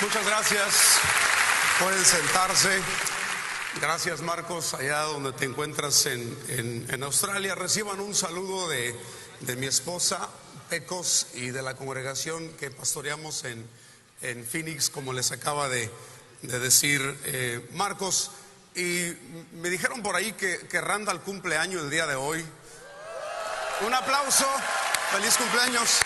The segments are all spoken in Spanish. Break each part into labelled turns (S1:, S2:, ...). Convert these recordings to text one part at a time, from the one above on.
S1: Muchas gracias. Pueden sentarse. Gracias, Marcos, allá donde te encuentras en Australia. Reciban un saludo de mi esposa, Pecos, y de la congregación que pastoreamos en Phoenix, como les acaba de decir Marcos. Y me dijeron por ahí que Randall cumple año el día de hoy. Un aplauso. Feliz cumpleaños.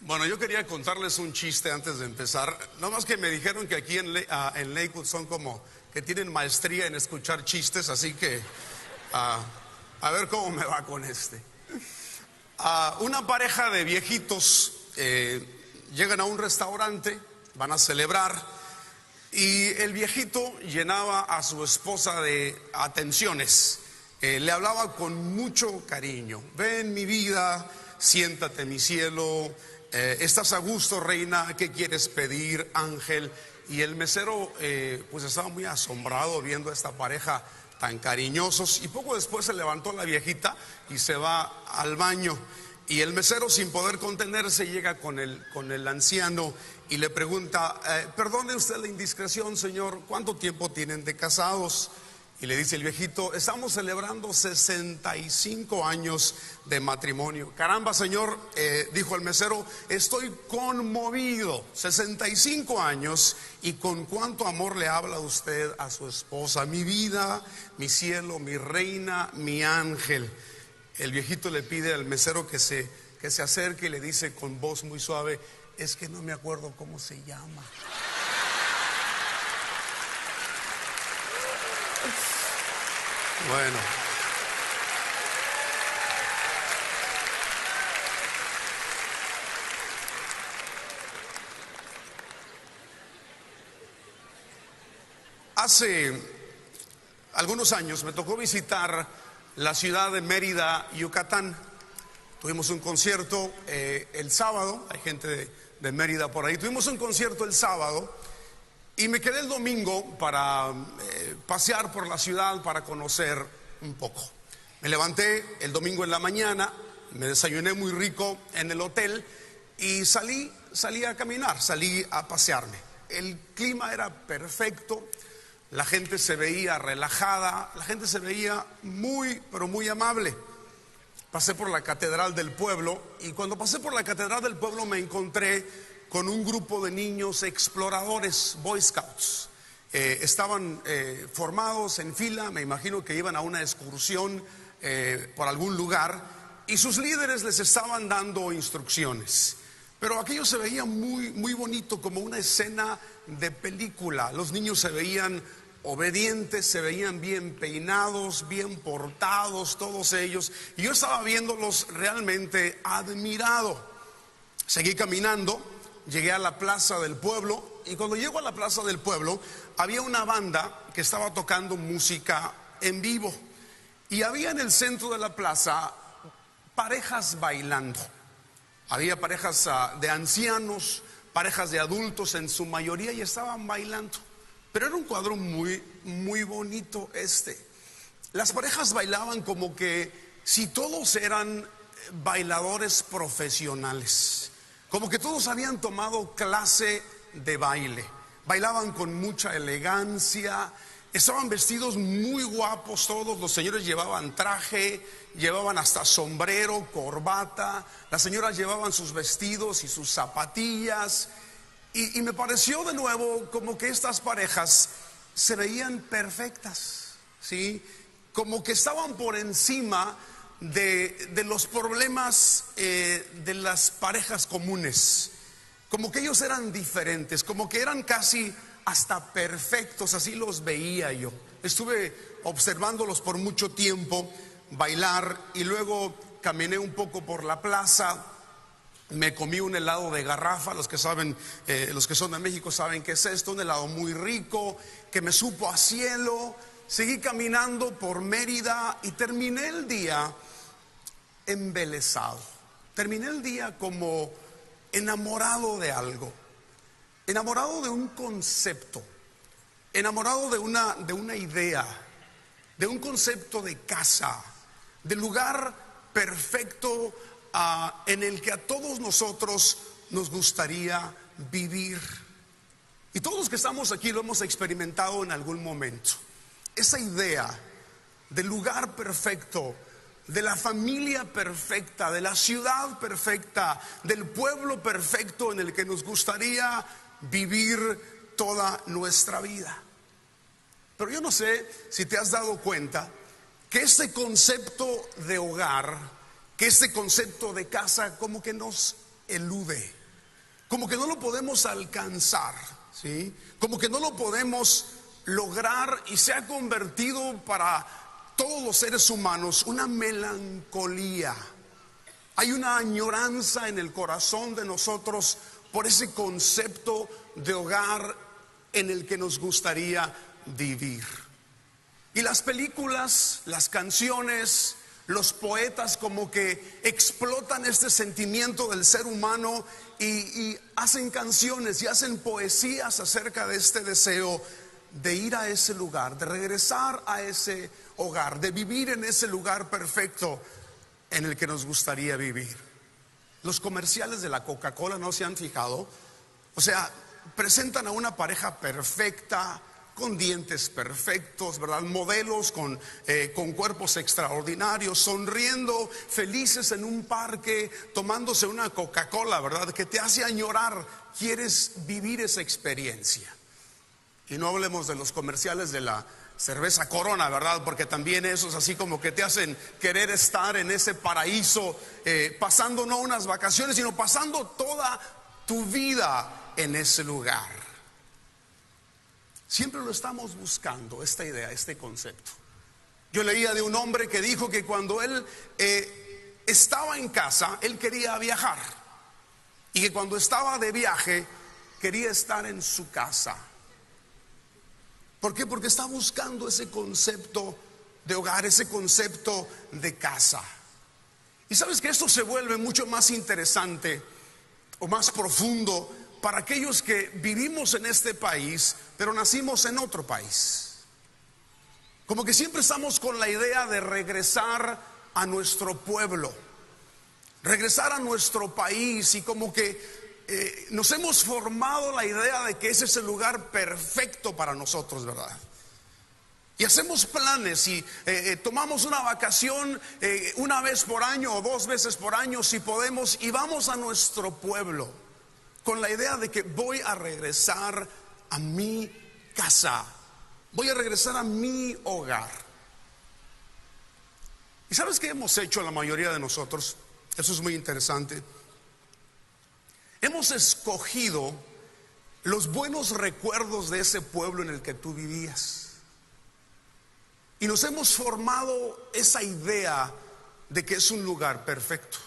S1: Bueno, yo quería contarles un chiste antes de empezar. No más que me dijeron que aquí en Lakewood son como que tienen maestría en escuchar chistes, así que a ver cómo me va con este. Una pareja de viejitos llegan a un restaurante, van a celebrar, y el viejito llenaba a su esposa de atenciones. Le hablaba con mucho cariño. Ven, mi vida, siéntate, mi cielo. ¿Estás a gusto, reina? ¿Qué quieres pedir, ángel? Y el mesero pues estaba muy asombrado viendo a esta pareja tan cariñosos. Y poco después se levantó la viejita y se va al baño. Y el mesero, sin poder contenerse, llega con el anciano y le pregunta: perdone usted la indiscreción, señor, ¿cuánto tiempo tienen de casados? Y le dice el viejito: estamos celebrando 65 años de matrimonio. Caramba, señor, dijo el mesero, estoy conmovido. 65 años, y con cuánto amor le habla usted a su esposa. Mi vida, mi cielo, mi reina, mi ángel. El viejito le pide al mesero que se acerque y le dice con voz muy suave: es que no me acuerdo cómo se llama. Bueno, hace algunos años me tocó visitar la ciudad de Mérida, Yucatán. Tuvimos un concierto el sábado, hay gente de Mérida por ahí. Tuvimos un concierto el sábado y me quedé el domingo para pasear por la ciudad, para conocer un poco. Me levanté el domingo en la mañana, me desayuné muy rico en el hotel y salí a caminar, salí a pasearme. El clima era perfecto, la gente se veía relajada, la gente se veía muy, pero muy amable. Pasé por la catedral del pueblo, y cuando pasé por la catedral del pueblo me encontré con un grupo de niños exploradores, Boy Scouts. Estaban formados en fila, me imagino que iban a una excursión por algún lugar, y sus líderes les estaban dando instrucciones. Pero aquello se veía muy, muy bonito, como una escena de película. Los niños se veían obedientes, se veían bien peinados, bien portados, todos ellos, y yo estaba viéndolos realmente admirado. Seguí caminando. Llegué a la plaza del pueblo, y cuando llego a la plaza del pueblo había una banda que estaba tocando música en vivo, y había en el centro de la plaza parejas bailando. Había parejas de ancianos, parejas de adultos en su mayoría, y estaban bailando. Pero era un cuadro muy, muy bonito Las parejas bailaban como que si todos eran bailadores profesionales, como que todos habían tomado clase de baile. Bailaban con mucha elegancia, estaban vestidos muy guapos todos. Los señores llevaban traje, llevaban hasta sombrero, corbata. Las señoras llevaban sus vestidos y sus zapatillas. Y me pareció de nuevo como que estas parejas se veían perfectas, ¿sí? Como que estaban por encima de los problemas de las parejas comunes. Como que ellos eran diferentes, como que eran casi hasta perfectos, así los veía yo. Estuve observándolos por mucho tiempo bailar, y luego caminé un poco por la plaza. Me comí un helado de garrafa. Los que saben, los que son de México saben qué es esto, un helado muy rico que me supo a cielo. Seguí caminando por Mérida y terminé el día embelesado. Terminé el día como enamorado de algo, enamorado de un concepto, enamorado de una idea, de un concepto de casa, del lugar perfecto en el que a todos nosotros nos gustaría vivir. Y todos los que estamos aquí lo hemos experimentado en algún momento. Esa idea del lugar perfecto, de la familia perfecta, de la ciudad perfecta, del pueblo perfecto en el que nos gustaría vivir toda nuestra vida. Pero yo no sé si te has dado cuenta que este concepto de hogar, que este concepto de casa como que nos elude, como que no lo podemos alcanzar, ¿sí? Como que no lo podemos lograr, y se ha convertido para todos los seres humanos una melancolía. Hay una añoranza en el corazón de nosotros por ese concepto de hogar en el que nos gustaría vivir. Y las películas, las canciones, los poetas como que explotan este sentimiento del ser humano y hacen canciones y hacen poesías acerca de este deseo de ir a ese lugar, de regresar a ese hogar, de vivir en ese lugar perfecto en el que nos gustaría vivir. Los comerciales de la Coca-Cola, ¿no se han fijado? O sea, presentan a una pareja perfecta, con dientes perfectos, ¿verdad? Modelos con cuerpos extraordinarios, sonriendo, felices en un parque, tomándose una Coca-Cola, ¿verdad? Que te hace añorar, quieres vivir esa experiencia. Y no hablemos de los comerciales de la cerveza Corona, ¿verdad? Porque también esos así como que te hacen querer estar en ese paraíso, pasando no unas vacaciones, sino pasando toda tu vida en ese lugar. Siempre lo estamos buscando, esta idea, este concepto. Yo leía de un hombre que dijo que cuando él estaba en casa, él quería viajar, y que cuando estaba de viaje quería estar en su casa. ¿Por qué? Porque está buscando ese concepto de hogar, ese concepto de casa. Y sabes que esto se vuelve mucho más interesante o más profundo para aquellos que vivimos en este país, pero nacimos en otro país. Como que siempre estamos con la idea de regresar a nuestro pueblo, regresar a nuestro país, y como que nos hemos formado la idea de que ese es el lugar perfecto para nosotros, ¿verdad? Y hacemos planes y tomamos una vacación una vez por año o 2 veces por año si podemos, y vamos a nuestro pueblo con la idea de que voy a regresar a mi casa, voy a regresar a mi hogar. ¿Y sabes qué hemos hecho la mayoría de nosotros? Eso es muy interesante. Hemos escogido los buenos recuerdos de ese pueblo en el que tú vivías, y nos hemos formado esa idea de que es un lugar perfecto.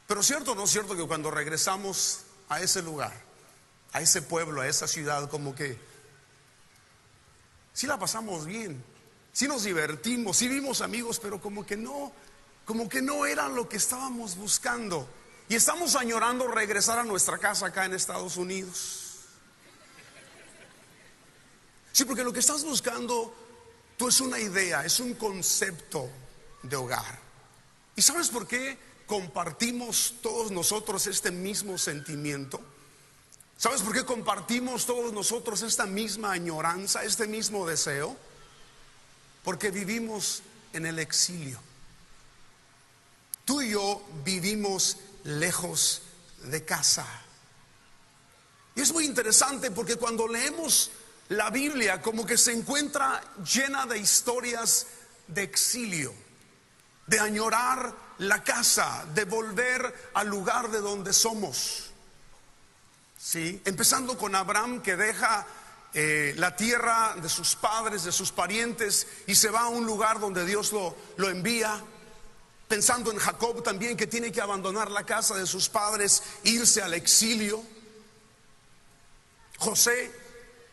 S1: Pero cierto o no es cierto que cuando regresamos a ese lugar, a ese pueblo, a esa ciudad, como que sí la pasamos bien, sí nos divertimos, sí vimos amigos, pero como que no era lo que estábamos buscando, y estamos añorando regresar a nuestra casa acá en Estados Unidos? Sí, porque lo que estás buscando tú es una idea, es un concepto de hogar. ¿Y sabes por qué compartimos todos nosotros este mismo sentimiento? ¿Sabes por qué compartimos todos nosotros esta misma añoranza, este mismo deseo? Porque vivimos en el exilio. Tú y yo vivimos lejos de casa. Y es muy interesante porque cuando leemos la Biblia, como que se encuentra llena de historias de exilio, de añorar la casa, de volver al lugar de donde somos. ¿Sí? Empezando con Abraham, que deja la tierra de sus padres, de sus parientes, y se va a un lugar donde Dios lo envía. Pensando en Jacob también, que tiene que abandonar la casa de sus padres, irse al exilio. José,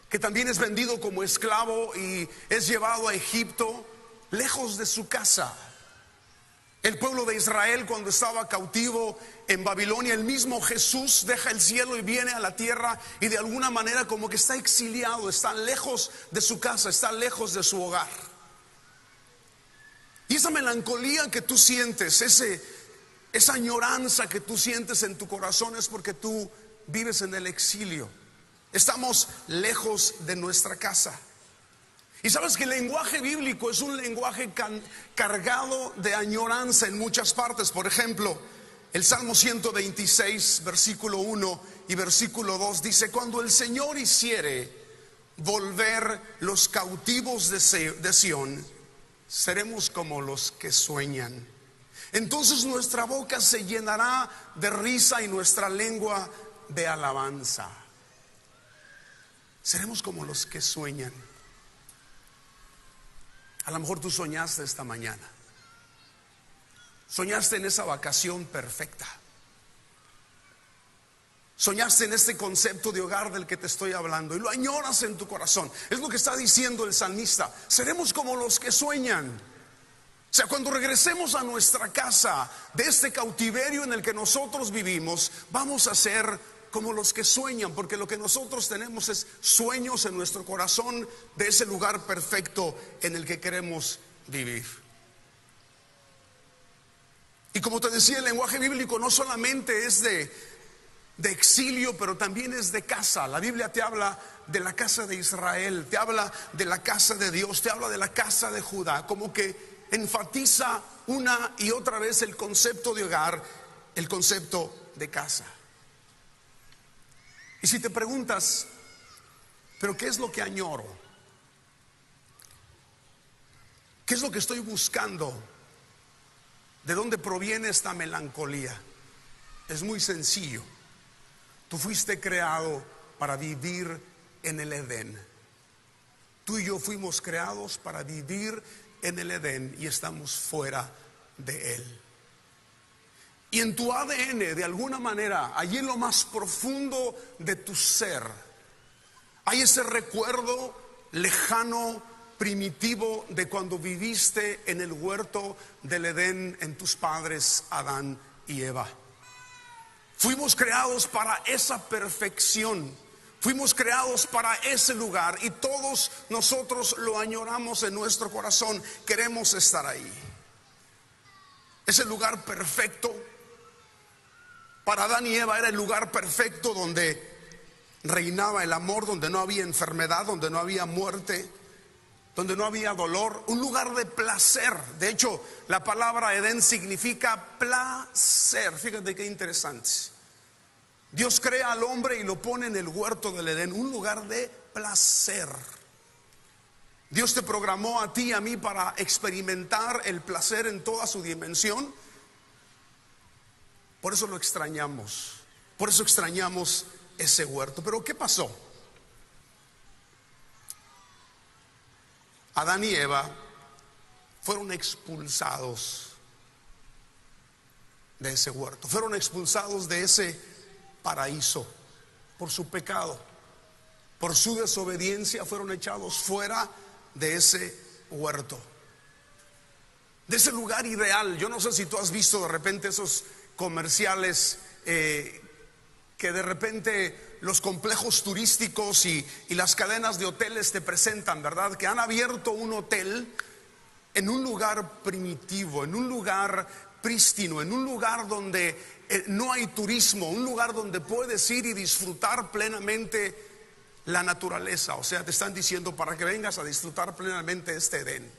S1: que también es vendido como esclavo y es llevado a Egipto, lejos de su casa. El pueblo de Israel, cuando estaba cautivo en Babilonia, el mismo Jesús deja el cielo y viene a la tierra, y de alguna manera como que está exiliado, está lejos de su casa, está lejos de su hogar. Y esa melancolía que tú sientes, esa añoranza que tú sientes en tu corazón, es porque tú vives en el exilio. Estamos lejos de nuestra casa. Y sabes que el lenguaje bíblico es un lenguaje cargado de añoranza en muchas partes. Por ejemplo, el Salmo 126, versículo 1 y versículo 2 dice: cuando el Señor hiciere volver los cautivos de Sión, seremos como los que sueñan. Entonces nuestra boca se llenará de risa y nuestra lengua de alabanza. Seremos como los que sueñan. A lo mejor tú soñaste esta mañana. Soñaste en esa vacación perfecta. Soñaste en este concepto de hogar del que te estoy hablando y lo añoras en tu corazón. Es lo que está diciendo el salmista: seremos como los que sueñan. O sea, cuando regresemos a nuestra casa de este cautiverio en el que nosotros vivimos, vamos a ser como los que sueñan, porque lo que nosotros tenemos es sueños en nuestro corazón de ese lugar perfecto en el que queremos vivir. Y como te decía, el lenguaje bíblico no solamente es de exilio, pero también es de casa. La Biblia te habla de la casa de Israel, te habla de la casa de Dios, te habla de la casa de Judá, como que enfatiza una y otra vez el concepto de hogar, el concepto de casa. Y si te preguntas, ¿pero qué es lo que añoro? ¿Qué es lo que estoy buscando? ¿De dónde proviene esta melancolía? Es muy sencillo. Tú fuiste creado para vivir en el Edén. Tú y yo fuimos creados para vivir en el Edén y estamos fuera de él. Y en tu ADN, de alguna manera, allí en lo más profundo de tu ser, hay ese recuerdo lejano, primitivo, de cuando viviste en el huerto del Edén en tus padres Adán y Eva. Fuimos creados para esa perfección. Fuimos creados para ese lugar y todos nosotros lo añoramos en nuestro corazón. Queremos estar ahí. Ese lugar perfecto. Para Adán y Eva era el lugar perfecto donde reinaba el amor, donde no había enfermedad, donde no había muerte, donde no había dolor, un lugar de placer. De hecho, la palabra Edén significa placer. Fíjate qué interesante. Dios crea al hombre y lo pone en el huerto del Edén, un lugar de placer. Dios te programó a ti y a mí para experimentar el placer en toda su dimensión. Por eso lo extrañamos. Por eso extrañamos ese huerto. Pero ¿qué pasó? Adán y Eva fueron expulsados de ese huerto. Fueron expulsados de ese paraíso por su pecado. Por su desobediencia fueron echados fuera de ese huerto, de ese lugar ideal. Yo no sé si tú has visto de repente esos comerciales que de repente los complejos turísticos y las cadenas de hoteles te presentan, ¿verdad? Que han abierto un hotel en un lugar primitivo, en un lugar prístino, en un lugar donde no hay turismo, un lugar donde puedes ir y disfrutar plenamente la naturaleza. O sea, te están diciendo para que vengas a disfrutar plenamente este Edén.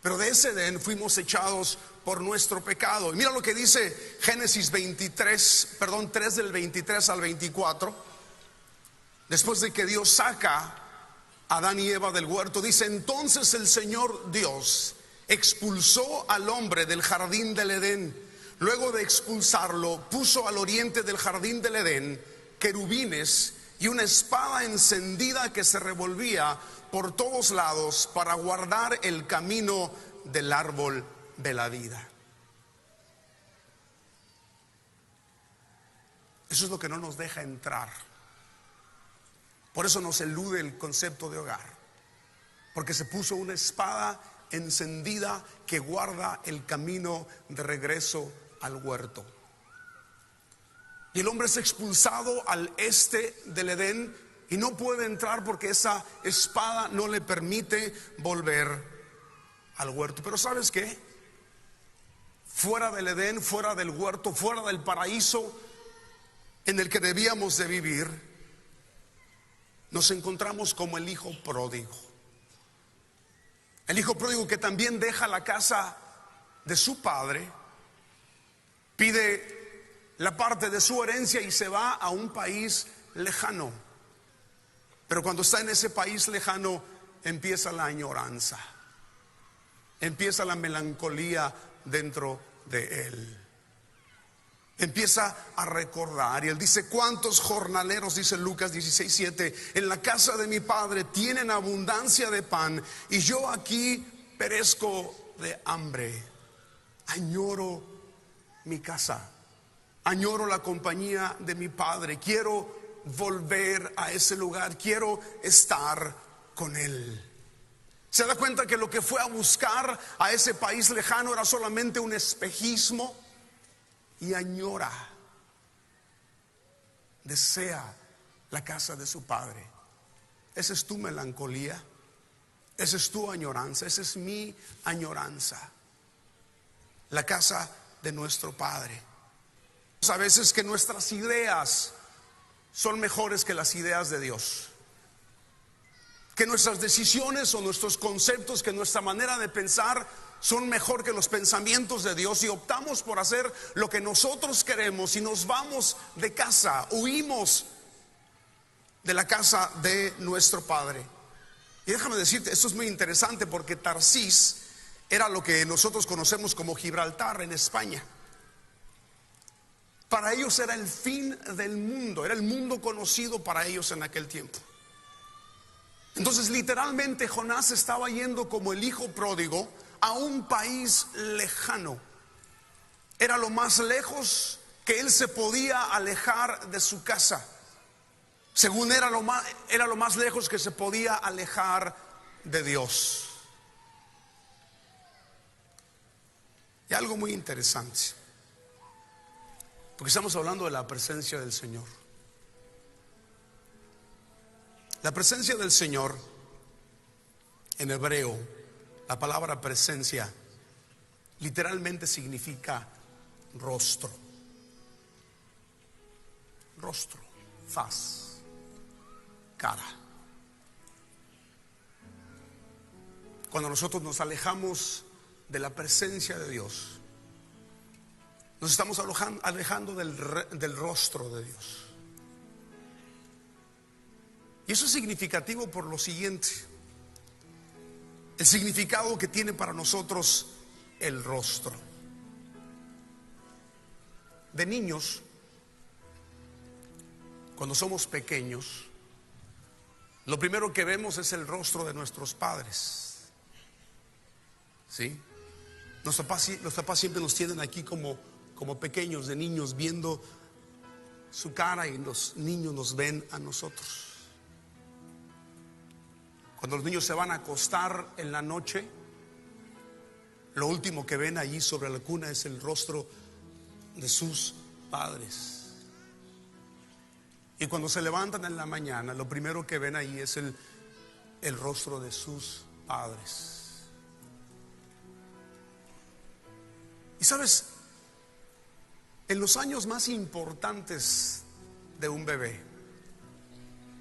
S1: Pero de ese Edén fuimos echados por nuestro pecado. Y mira lo que dice Génesis 3 del 23 al 24. Después de que Dios saca a Adán y Eva del huerto, dice: entonces el Señor Dios expulsó al hombre del jardín del Edén. Luego de expulsarlo, puso al oriente del jardín del Edén querubines y una espada encendida que se revolvía por todos lados para guardar el camino del árbol de la vida. Eso es lo que no nos deja entrar. Por eso nos elude el concepto de hogar, porque se puso una espada encendida que guarda el camino de regreso al huerto. Y el hombre es expulsado al este del Edén y no puede entrar porque esa espada no le permite volver al huerto. Pero ¿sabes qué? fuera del Edén, fuera del huerto, fuera del paraíso en el que debíamos de vivir, nos encontramos como el hijo pródigo. El hijo pródigo que también deja la casa de su padre, pide la parte de su herencia y se va a un país lejano. Pero cuando está en ese país lejano, empieza la añoranza, empieza la melancolía dentro de él. Empieza a recordar, y él dice: ¿cuántos jornaleros, dice Lucas 16:7, en la casa de mi padre tienen abundancia de pan, y yo aquí perezco de hambre? Añoro mi casa, añoro la compañía de mi padre, quiero volver a ese lugar, quiero estar con él. Se da cuenta que lo que fue a buscar a ese país lejano era solamente un espejismo, y añora, desea la casa de su padre. Esa es tu melancolía, esa es tu añoranza, esa es mi añoranza, la casa de nuestro Padre. A veces que nuestras ideas son mejores que las ideas de Dios, que nuestras decisiones o nuestros conceptos, que nuestra manera de pensar son mejor que los pensamientos de Dios, y optamos por hacer lo que nosotros queremos y nos vamos de casa, huimos de la casa de nuestro Padre. Y déjame decirte, esto es muy interesante, porque Tarsis era lo que nosotros conocemos como Gibraltar en España. Para ellos era el fin del mundo, era el mundo conocido para ellos en aquel tiempo. Entonces literalmente Jonás estaba yendo como el hijo pródigo a un país lejano. Era lo más lejos que él se podía alejar de su casa. Según era lo más lejos que se podía alejar de Dios. Y algo muy interesante, porque estamos hablando de la presencia del Señor. La presencia del Señor, en hebreo, la palabra presencia literalmente significa rostro. Rostro, faz, cara. Cuando nosotros nos alejamos de la presencia de Dios, nos estamos alejando del rostro de Dios. Y eso es significativo por lo siguiente: el significado que tiene para nosotros el rostro. De niños, cuando somos pequeños, lo primero que vemos es el rostro de nuestros padres. ¿Sí? Los papás siempre nos tienen aquí como pequeños, de niños, viendo su cara, y los niños nos ven a nosotros. Cuando los niños se van a acostar en la noche, lo último que ven allí sobre la cuna es el rostro de sus padres. Y cuando se levantan en la mañana, lo primero que ven ahí es el rostro de sus padres. Y sabes, en los años más importantes de un bebé,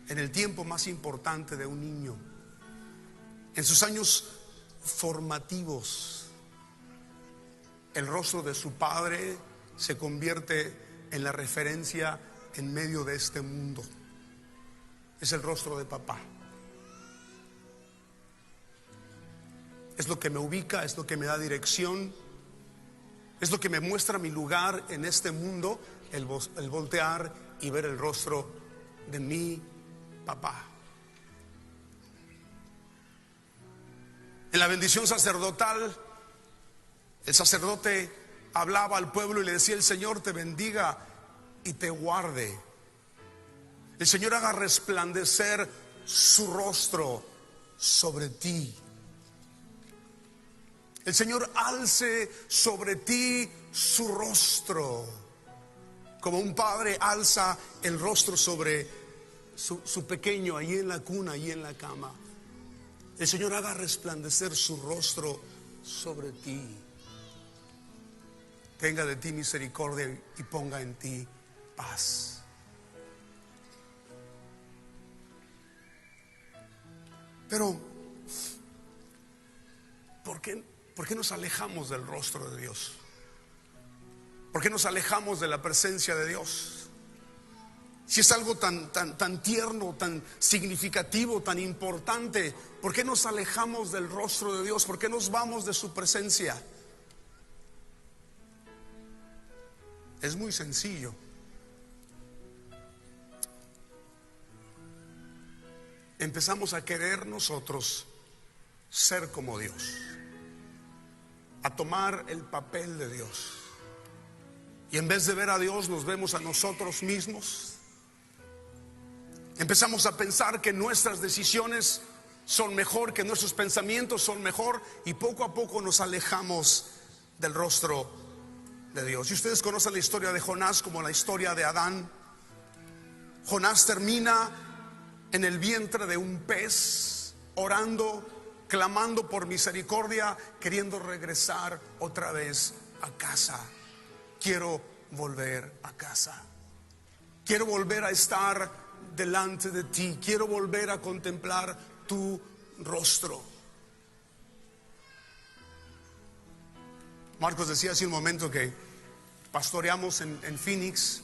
S1: en el tiempo más importante de un niño, en sus años formativos, el rostro de su padre se convierte en la referencia en medio de este mundo. Es el rostro de papá. Es lo que me ubica, es lo que me da dirección, es lo que me muestra mi lugar en este mundo, el voltear y ver el rostro de mi papá. En la bendición sacerdotal, el sacerdote hablaba al pueblo y le decía: el Señor te bendiga y te guarde. El Señor haga resplandecer su rostro sobre ti. El Señor alce sobre ti su rostro, como un padre alza el rostro sobre su pequeño allí en la cuna, allí en la cama. El Señor haga resplandecer su rostro sobre ti. tenga de ti misericordia y ponga en ti paz. Pero ¿por qué nos alejamos del rostro de Dios? ¿Por qué nos alejamos de la presencia de Dios? Si es algo tan tierno, tan significativo, tan importante, ¿por qué nos alejamos del rostro de Dios? ¿Por qué nos vamos de su presencia? Es muy sencillo. Empezamos a querer nosotros ser como Dios, a tomar el papel de Dios. Y en vez de ver a Dios, nos vemos a nosotros mismos. Empezamos a pensar que nuestras decisiones son mejor, que nuestros pensamientos son mejor, y poco a poco nos alejamos del rostro de Dios. Y ustedes conocen la historia de Jonás como la historia de Adán. Jonás termina en el vientre de un pez, orando, clamando por misericordia, queriendo regresar otra vez a casa. Quiero volver a casa. Quiero volver a estar delante de ti. Quiero volver a contemplar tu rostro. Marcos decía hace un momento que pastoreamos en Phoenix.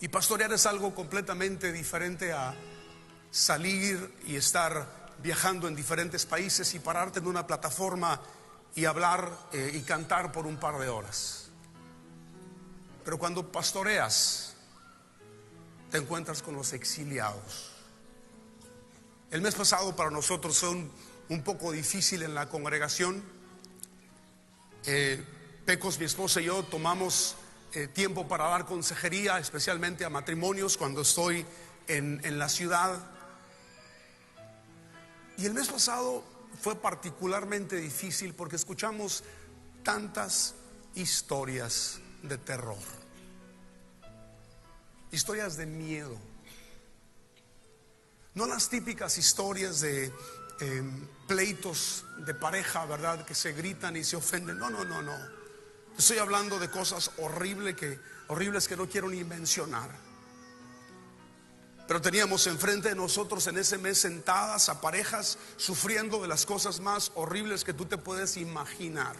S1: Y pastorear es algo completamente diferente a salir y estar viajando en diferentes países y pararte en una plataforma y hablar y cantar por un par de horas. Pero cuando pastoreas, te encuentras con los exiliados. El mes pasado para nosotros fue un poco difícil en la congregación. Pecos, mi esposa y yo tomamos tiempo para dar consejería, especialmente a matrimonios cuando estoy en la ciudad. Y el mes pasado fue particularmente difícil porque escuchamos tantas historias de terror, historias de miedo. No las típicas historias de pleitos de pareja, ¿verdad? Que se gritan y se ofenden. No. Estoy hablando de cosas horribles que no quiero ni mencionar. Pero teníamos enfrente de nosotros en ese mes sentadas a parejas sufriendo de las cosas más horribles que tú te puedes imaginar.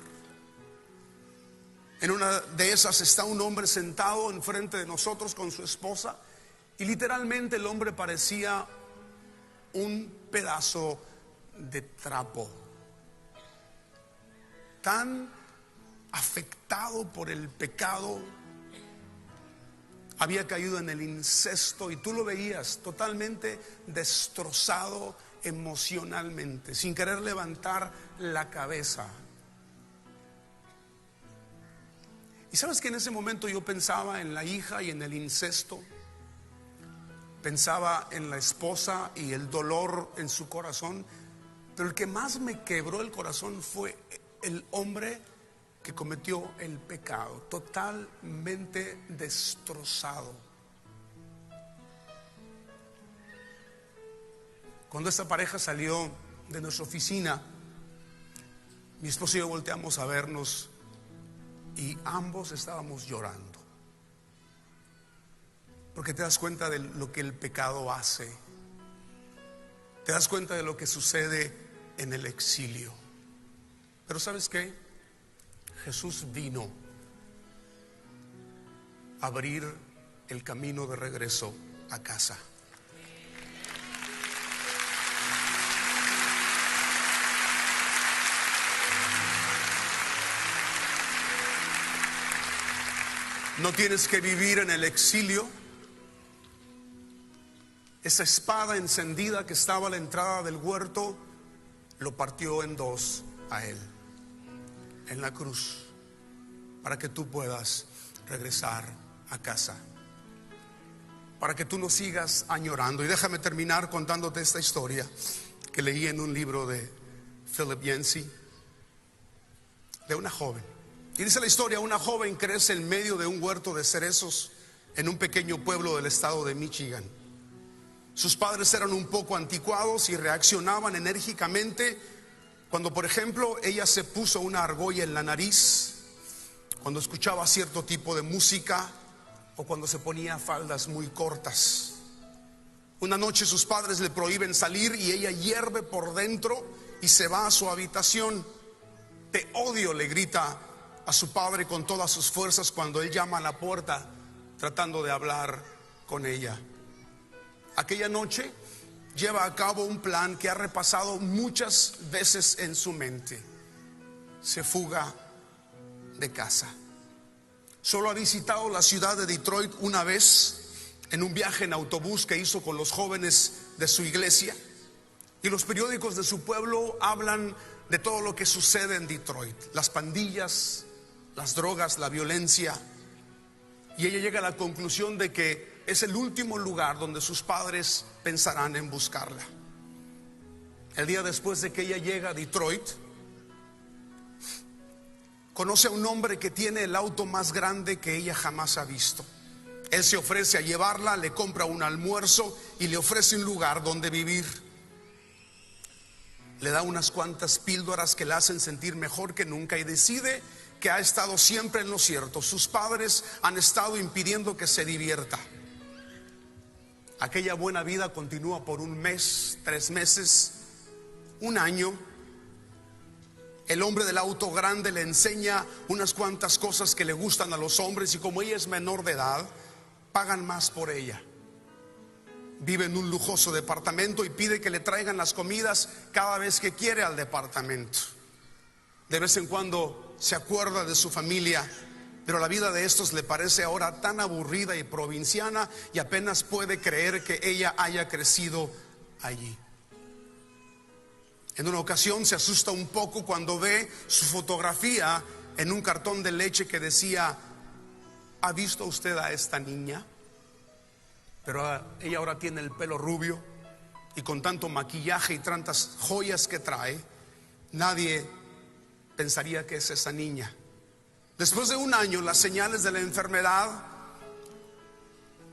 S1: En una de esas está un hombre sentado enfrente de nosotros con su esposa, y literalmente el hombre parecía un pedazo de trapo, tan afectado por el pecado. Había caído en el incesto y tú lo veías totalmente destrozado emocionalmente, sin querer levantar la cabeza. Y sabes que en ese momento yo pensaba en la hija y en el incesto, pensaba en la esposa y el dolor en su corazón, pero el que más me quebró el corazón fue el hombre que cometió el pecado, totalmente destrozado. Cuando esta pareja salió de nuestra oficina, mi esposo y yo volteamos a vernos y ambos estábamos llorando, porque te das cuenta de lo que el pecado hace, te das cuenta de lo que sucede en el exilio. Pero ¿sabes qué? Jesús vino a abrir el camino de regreso a casa. No tienes que vivir en el exilio. Esa espada encendida que estaba a la entrada del huerto lo partió en dos a él en la cruz, para que tú puedas regresar a casa, para que tú no sigas añorando. Y déjame terminar contándote esta historia que leí en un libro de Philip Yancey, de una joven. Y dice la historia: una joven crece en medio de un huerto de cerezos en un pequeño pueblo del estado de Michigan. Sus padres eran un poco anticuados y reaccionaban enérgicamente cuando, por ejemplo, ella se puso una argolla en la nariz cuando escuchaba cierto tipo de música o cuando se ponía faldas muy cortas. Una noche sus padres le prohíben salir y ella hierve por dentro y se va a su habitación. Te odio, le grita a su padre con todas sus fuerzas cuando él llama a la puerta tratando de hablar con ella. Aquella noche lleva a cabo un plan que ha repasado muchas veces en su mente. Se fuga de casa. Solo ha visitado la ciudad de Detroit una vez en un viaje en autobús que hizo con los jóvenes de su iglesia, y los periódicos de su pueblo hablan de todo lo que sucede en Detroit: las pandillas, las drogas, la violencia. Y ella llega a la conclusión de que es el último lugar donde sus padres pensarán en buscarla. El día después de que ella llega a Detroit, conoce a un hombre que tiene el auto más grande que ella jamás ha visto. Él se ofrece a llevarla, le compra un almuerzo y le ofrece un lugar donde vivir. Le da unas cuantas píldoras que la hacen sentir mejor que nunca y decide que ha estado siempre en lo cierto. Sus padres han estado impidiendo que se divierta. Aquella buena vida continúa por un mes, 3 meses, un año. El hombre del auto grande le enseña unas cuantas cosas que le gustan a los hombres, y como ella es menor de edad, pagan más por ella. Vive en un lujoso departamento y pide que le traigan las comidas cada vez que quiere al departamento. De vez en cuando se acuerda de su familia, pero la vida de estos le parece ahora tan aburrida y provinciana, y apenas puede creer que ella haya crecido allí. En una ocasión se asusta un poco cuando ve su fotografía en un cartón de leche que decía: ¿ha visto usted a esta niña? Pero ella ahora tiene el pelo rubio, y con tanto maquillaje y tantas joyas que trae, nadie pensaría que es esa niña. Después de un año, las señales de la enfermedad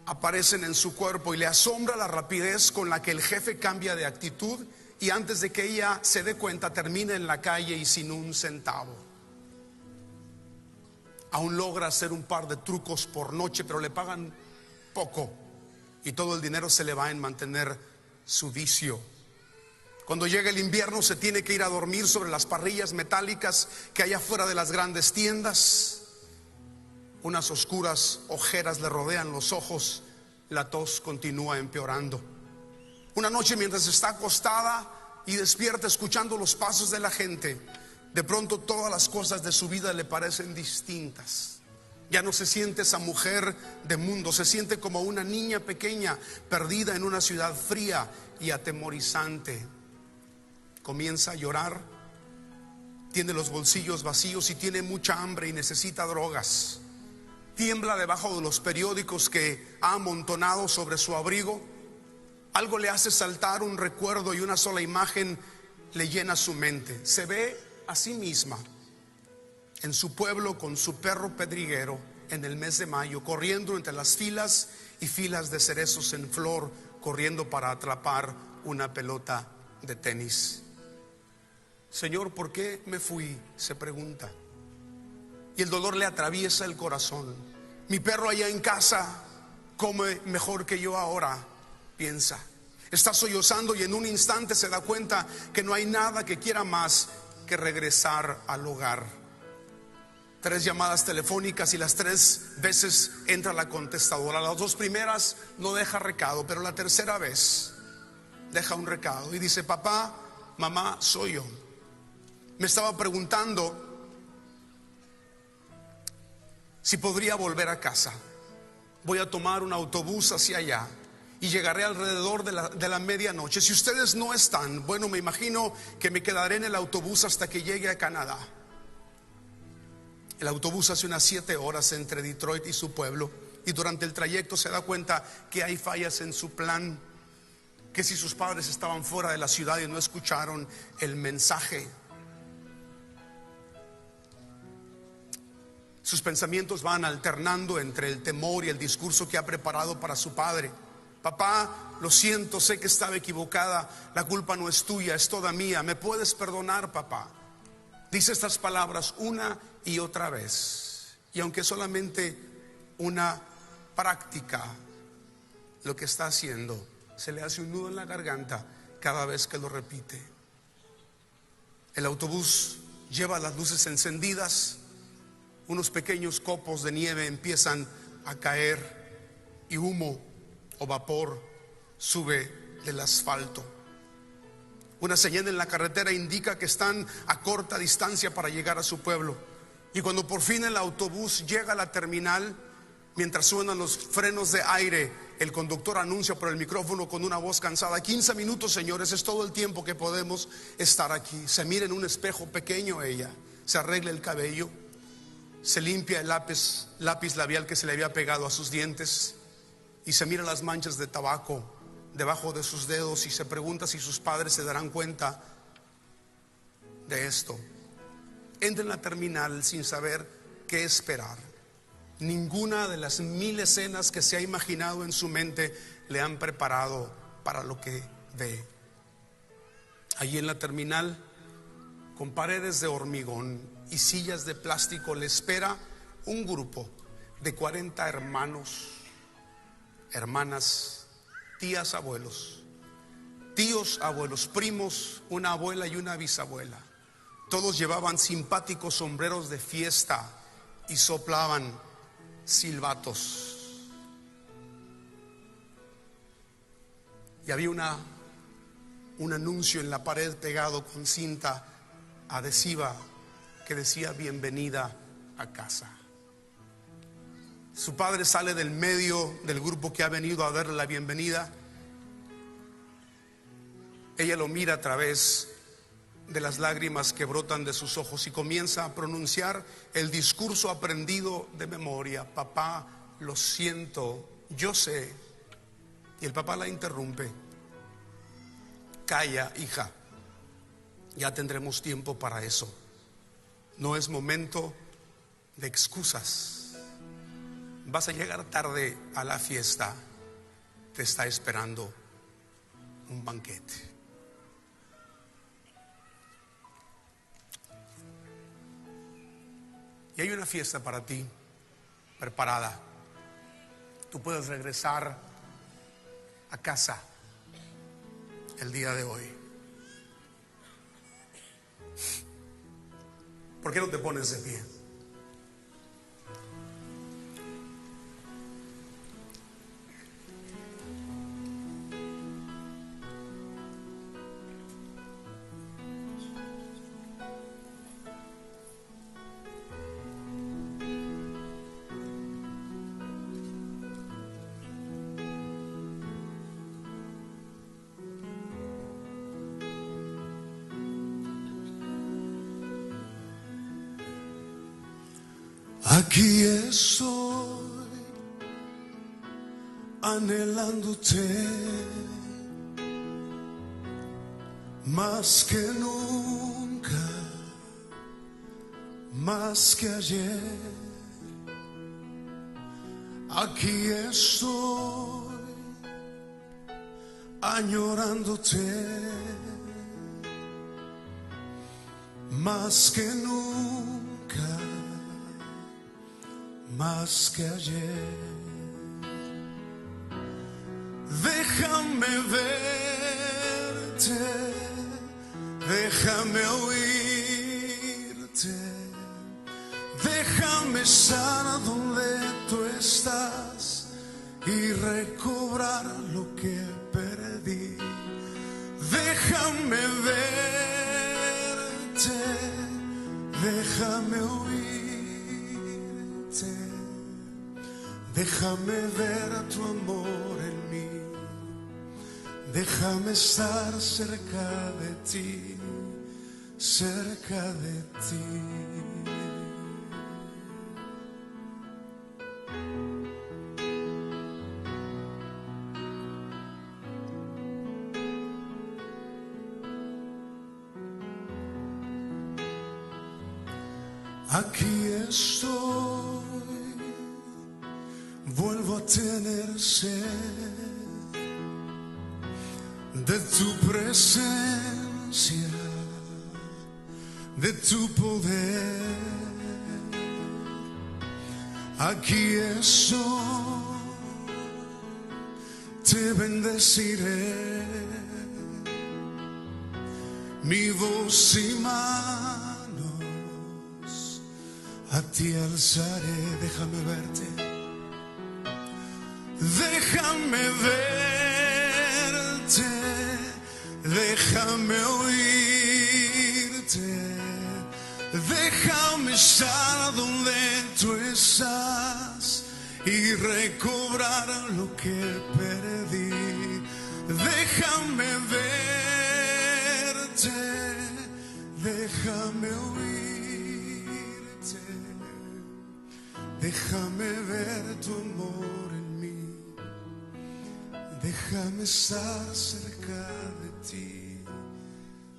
S1: aparecen en su cuerpo y le asombra la rapidez con la que el jefe cambia de actitud, y antes de que ella se dé cuenta termina en la calle y sin un centavo. Aún logra hacer un par de trucos por noche, pero le pagan poco y todo el dinero se le va en mantener su vicio. Cuando llega el invierno se tiene que ir a dormir sobre las parrillas metálicas que hay afuera de las grandes tiendas. Unas oscuras ojeras le rodean los ojos. La tos continúa empeorando. Una noche, mientras está acostada y despierta escuchando los pasos de la gente, de pronto todas las cosas de su vida le parecen distintas. Ya no se siente esa mujer de mundo, se siente como una niña pequeña perdida en una ciudad fría y atemorizante. Comienza a llorar, tiene los bolsillos vacíos y tiene mucha hambre y necesita drogas. Tiembla debajo de los periódicos que ha amontonado sobre su abrigo. Algo le hace saltar un recuerdo y una sola imagen le llena su mente. Se ve a sí misma en su pueblo con su perro pedriguero en el mes de mayo, corriendo entre las filas y filas de cerezos en flor, corriendo para atrapar una pelota de tenis. Señor, ¿por qué me fui?, se pregunta. Y el dolor le atraviesa el corazón. Mi perro allá en casa come mejor que yo ahora, piensa. Está sollozando y en un instante se da cuenta que no hay nada que quiera más que regresar al hogar. 3 llamadas telefónicas y las 3 veces entra la contestadora. Las 2 primeras no deja recado, pero la tercera vez deja un recado y dice: papá, mamá, soy yo. Me estaba preguntando si podría volver a casa. Voy a tomar un autobús hacia allá y llegaré alrededor de la medianoche. Si ustedes no están, bueno, me imagino que me quedaré en el autobús hasta que llegue a Canadá. El autobús hace unas 7 horas entre Detroit y su pueblo, y durante el trayecto se da cuenta que hay fallas en su plan, que si sus padres estaban fuera de la ciudad y no escucharon el mensaje. Sus pensamientos van alternando entre el temor y el discurso que ha preparado para su padre. Papá, lo siento, sé que estaba equivocada, la culpa no es tuya, es toda mía, ¿me puedes perdonar, papá? Dice estas palabras una y otra vez. Y aunque es solamente una práctica, lo que está haciendo, se le hace un nudo en la garganta cada vez que lo repite. El autobús lleva las luces encendidas, unos pequeños copos de nieve empiezan a caer y humo o vapor sube del asfalto. Una señal en la carretera indica que están a corta distancia para llegar a su pueblo. Y cuando por fin el autobús llega a la terminal, mientras suenan los frenos de aire, el conductor anuncia por el micrófono con una voz cansada: 15 minutos, señores, es todo el tiempo que podemos estar aquí. Se mira en un espejo pequeño ella, se arregla el cabello, se limpia el lápiz labial que se le había pegado a sus dientes y se mira las manchas de tabaco debajo de sus dedos y se pregunta si sus padres se darán cuenta de esto. Entra en la terminal sin saber qué esperar. Ninguna de las 1000 escenas que se ha imaginado en su mente le han preparado para lo que ve. Allí en la terminal, con paredes de hormigón y sillas de plástico, le espera un grupo de 40 hermanos, hermanas, tías, abuelos, tíos, abuelos, primos, una abuela y una bisabuela. Todos llevaban simpáticos sombreros de fiesta y soplaban silbatos. Y había un anuncio en la pared pegado con cinta adhesiva que decía: bienvenida a casa. Su padre sale del medio del grupo que ha venido a darle la bienvenida. Ella lo mira a través de las lágrimas que brotan de sus ojos y comienza a pronunciar el discurso aprendido de memoria: papá, lo siento, yo sé. Y el papá la interrumpe: calla, hija, ya tendremos tiempo para eso. No es momento de excusas. Vas a llegar tarde a la fiesta, te está esperando un banquete. Y hay una fiesta para ti preparada. Tú puedes regresar a casa el día de hoy. ¿Por qué no te pones de pie?
S2: Aquí estoy anhelándote más que nunca, más que ayer. Aquí estoy añorándote más que nunca, más que ayer. Déjame verte, déjame oírte, déjame estar donde tú estás y recobrar lo que perdí. Déjame verte, déjame oírte, déjame ver tu amor en mí, déjame estar cerca de ti, cerca de ti. Aquí estoy, vuelvo a tener sed de tu presencia, de tu poder. aquí estoy, te bendeciré, mi voz y manos a ti alzaré. Déjame verte, déjame verte, déjame oírte, déjame estar donde tú estás y recobrar lo que perdí. Déjame verte, déjame oírte, déjame ver tu amor en mí, déjame estar cerca de ti,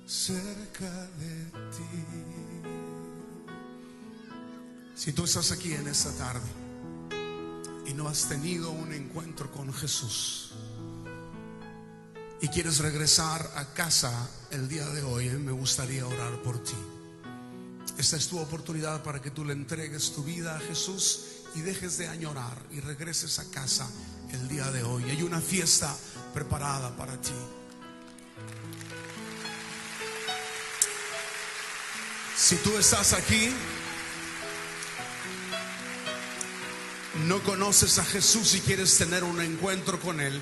S2: cerca de ti.
S1: Si tú estás aquí en esta tarde y no has tenido un encuentro con Jesús y quieres regresar a casa el día de hoy, me gustaría orar por ti. Esta es tu oportunidad para que tú le entregues tu vida a Jesús y dejes de añorar y regreses a casa el día de hoy. Hay una fiesta preparada para ti. Si tú estás aquí, no conoces a Jesús y quieres tener un encuentro con Él,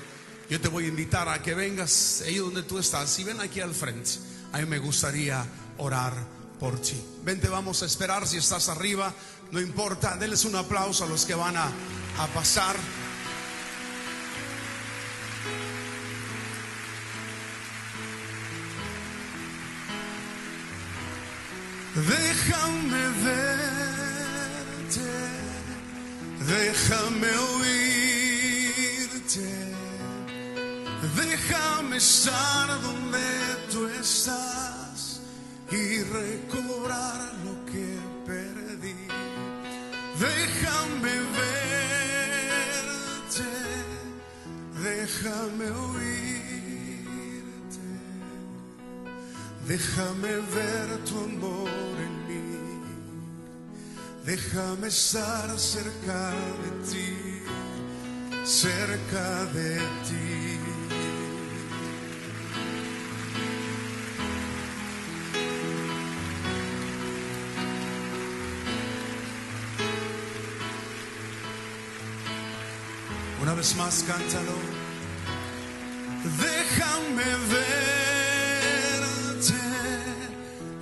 S1: yo te voy a invitar a que vengas ahí donde tú estás y ven aquí al frente. A mí me gustaría orar por ti. Vente, vamos a esperar. Si estás arriba, no importa, denles un aplauso a los que van a pasar.
S2: Déjame verte, déjame oírte, déjame estar donde tú estás y recobrar lo que perdí. Déjame verte, déjame oírte, déjame ver tu amor en mí, déjame estar cerca de ti, cerca de ti.
S1: Una vez más, cántalo.
S2: Déjame verte,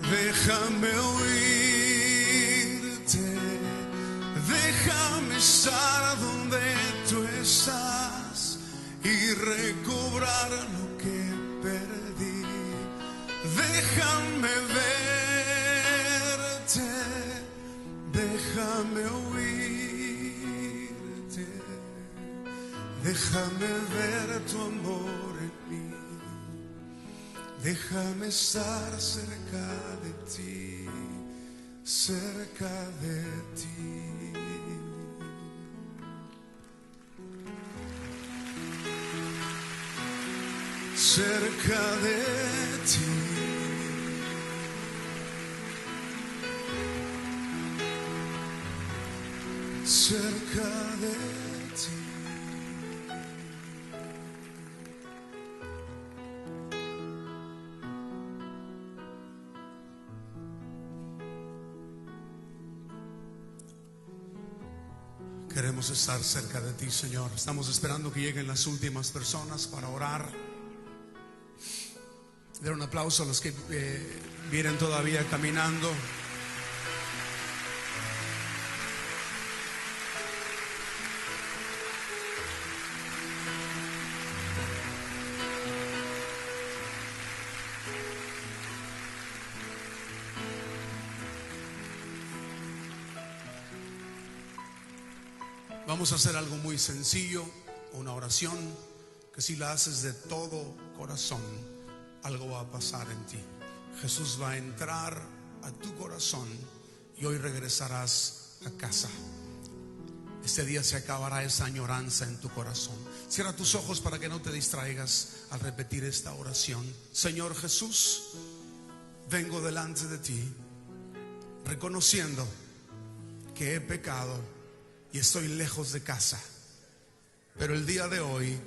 S2: déjame oírte, déjame estar donde tú estás y recobrar lo que perdí. Déjame verte, déjame oírte, déjame ver tu amor en mí, déjame estar cerca de ti, cerca de ti. Cerca de ti. Cerca de ti.
S1: Queremos estar cerca de ti, Señor. Estamos esperando que lleguen las últimas personas para orar. Dar un aplauso a los que vienen todavía caminando. Vamos a hacer algo muy sencillo, una oración que si la haces de todo corazón, algo va a pasar en ti. Jesús va a entrar a tu corazón y hoy regresarás a casa. Este día se acabará esa añoranza en tu corazón. Cierra tus ojos para que no te distraigas al repetir esta oración. Señor Jesús, vengo delante de ti reconociendo que he pecado y estoy lejos de casa. Pero el día de hoy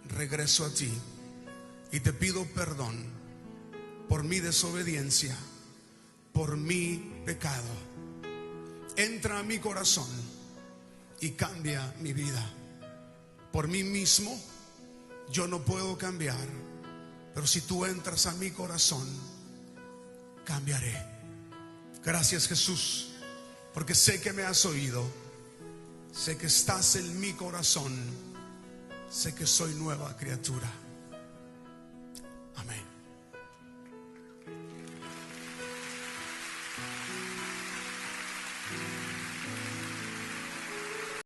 S1: regreso a ti y te pido perdón por mi desobediencia, por mi pecado. Entra a mi corazón y cambia mi vida. Por mí mismo yo no puedo cambiar, pero si tú entras a mi corazón, cambiaré. Gracias, Jesús, porque sé que me has oído, sé que estás en mi corazón, sé que soy nueva criatura. Amén.